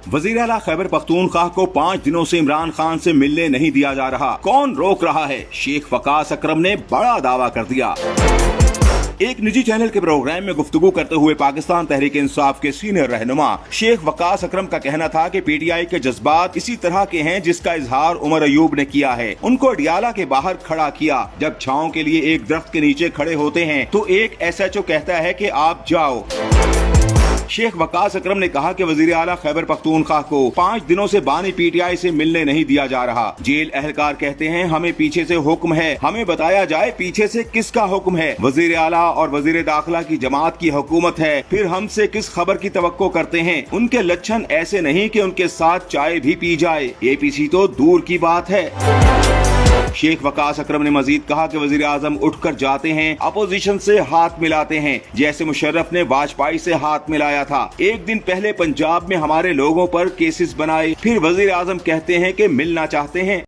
वजीर आला खैबर पख्तूनख्वा को 5 दिनों से इमरान खान से मिलने नहीं दिया जा रहा, कौन रोक रहा है? शेख वकास अकरम ने बड़ा दावा कर दिया। एक निजी चैनल के प्रोग्राम में गुफ्तगू करते हुए पाकिस्तान तहरीक इंसाफ के सीनियर रहनुमा शेख वकास अकरम का कहना था कि पीटीआई के जज्बात इसी तरह के हैं जिसका इजहार उमर अयूब ने किया है। उनको अडियाला के बाहर खड़ा किया, जब छांव के लिए एक दरख्त के नीचे खड़े होते हैं तो एक SHO कहता है कि आप जाओ। शेख वकास अकरम ने कहा कि वजीर आला खैबर पख्तूनख्वा को 5 दिनों से बानी पीटीआई से मिलने नहीं दिया जा रहा। जेल एहलकार कहते हैं हमें पीछे से हुक्म है, हमें बताया जाए पीछे से किसका हुक्म है। वजीर आला और वजीर दाखिला की जमात की हुकूमत है, फिर हमसे किस खबर की तवक्को करते हैं? उनके लक्षण ऐसे नहीं कि उनके साथ चाय भी पी जाए, APC तो दूर की बात है। शेख वकास अकरम ने मजीद कहा कि वजीर आजम उठकर जाते हैं, अपोजिशन से हाथ मिलाते हैं, जैसे मुशर्रफ ने वाजपेयी से हाथ मिलाया था। एक दिन पहले पंजाब में हमारे लोगों पर केसेस बनाए, फिर वजीर आजम कहते हैं कि मिलना चाहते हैं।